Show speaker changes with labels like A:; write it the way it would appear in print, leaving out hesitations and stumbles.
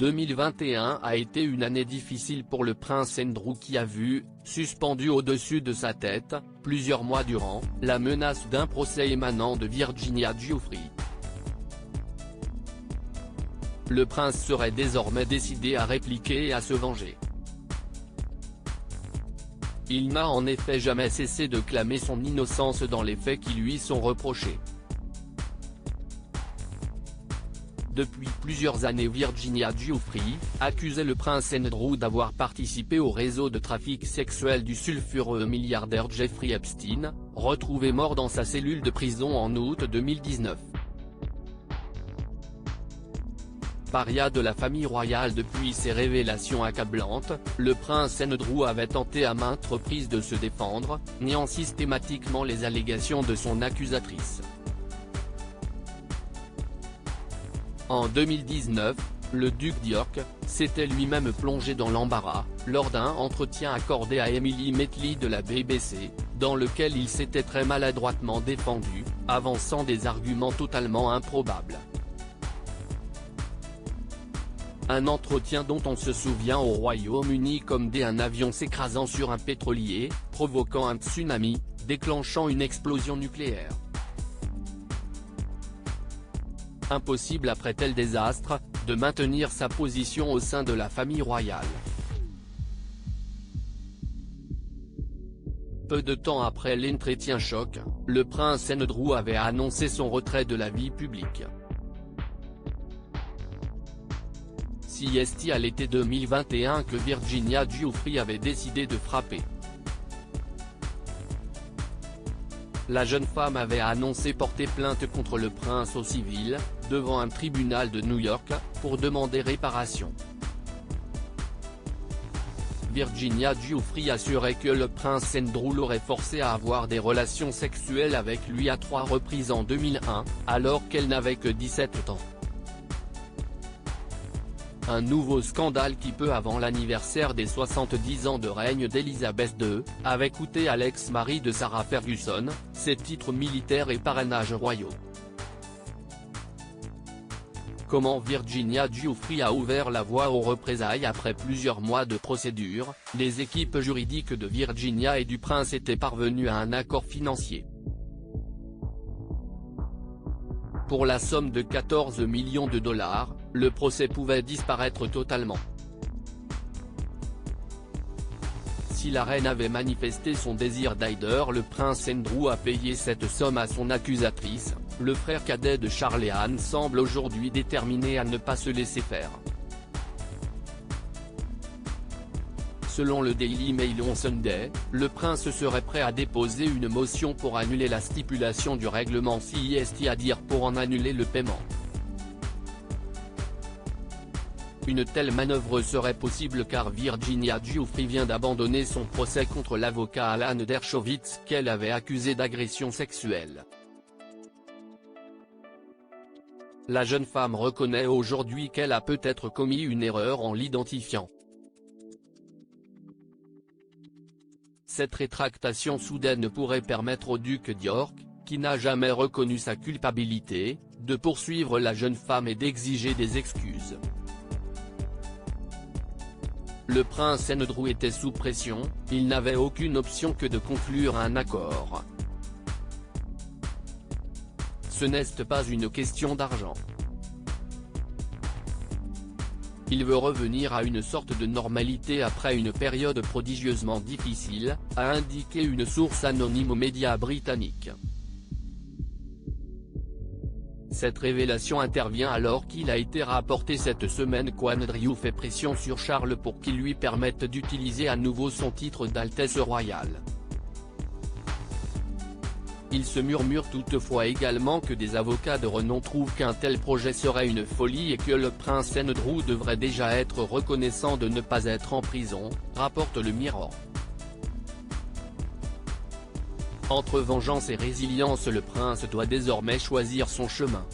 A: 2021 a été une année difficile pour le prince Andrew qui a vu, suspendu au-dessus de sa tête, plusieurs mois durant, la menace d'un procès émanant de Virginia Giuffre. Le prince serait désormais décidé à répliquer et à se venger. Il n'a en effet jamais cessé de clamer son innocence dans les faits qui lui sont reprochés. Depuis plusieurs années, Virginia Giuffre accusait le prince Andrew d'avoir participé au réseau de trafic sexuel du sulfureux milliardaire Jeffrey Epstein, retrouvé mort dans sa cellule de prison en août 2019. Paria de la famille royale depuis ses révélations accablantes, le prince Andrew avait tenté à maintes reprises de se défendre, niant systématiquement les allégations de son accusatrice. En 2019, le duc d'York s'était lui-même plongé dans l'embarras, lors d'un entretien accordé à Emily Maitlis de la BBC, dans lequel il s'était très maladroitement défendu, avançant des arguments totalement improbables. Un entretien dont on se souvient au Royaume-Uni comme un avion s'écrasant sur un pétrolier, provoquant un tsunami, déclenchant une explosion nucléaire. Impossible après tel désastre, de maintenir sa position au sein de la famille royale. Peu de temps après l'entretien choc, le prince Andrew avait annoncé son retrait de la vie publique. C'est à l'été 2021 que Virginia Giuffre avait décidé de frapper. La jeune femme avait annoncé porter plainte contre le prince au civil, devant un tribunal de New York, pour demander réparation. Virginia Giuffre assurait que le prince Andrew l'aurait forcé à avoir des relations sexuelles avec lui à 3 reprises en 2001, alors qu'elle n'avait que 17 ans. Un nouveau scandale qui peu avant l'anniversaire des 70 ans de règne d'Elizabeth II, avait coûté à l'ex-mari de Sarah Ferguson, ses titres militaires et parrainages royaux. Comment Virginia Giuffre a ouvert la voie aux représailles après plusieurs mois de procédure, les équipes juridiques de Virginia et du prince étaient parvenues à un accord financier. Pour la somme de 14 millions de dollars, le procès pouvait disparaître totalement. Si la reine avait manifesté son désir d'aider le prince Andrew à payer cette somme à son accusatrice, le frère cadet de Charles et Anne semble aujourd'hui déterminé à ne pas se laisser faire. Selon le Daily Mail on Sunday, le prince serait prêt à déposer une motion pour annuler la stipulation du règlement c'est-à-dire pour en annuler le paiement. Une telle manœuvre serait possible car Virginia Giuffre vient d'abandonner son procès contre l'avocat Alan Dershowitz qu'elle avait accusé d'agression sexuelle. La jeune femme reconnaît aujourd'hui qu'elle a peut-être commis une erreur en l'identifiant. Cette rétractation soudaine pourrait permettre au duc d'York, qui n'a jamais reconnu sa culpabilité, de poursuivre la jeune femme et d'exiger des excuses. Le prince Andrew était sous pression, il n'avait aucune option que de conclure un accord. Ce n'est pas une question d'argent. Il veut revenir à une sorte de normalité après une période prodigieusement difficile, a indiqué une source anonyme aux médias britanniques. Cette révélation intervient alors qu'il a été rapporté cette semaine qu'Andrew fait pression sur Charles pour qu'il lui permette d'utiliser à nouveau son titre d'Altesse royale. Il se murmure toutefois également que des avocats de renom trouvent qu'un tel projet serait une folie et que le prince Andrew devrait déjà être reconnaissant de ne pas être en prison, rapporte le Mirror. Entre vengeance et résilience, le prince doit désormais choisir son chemin.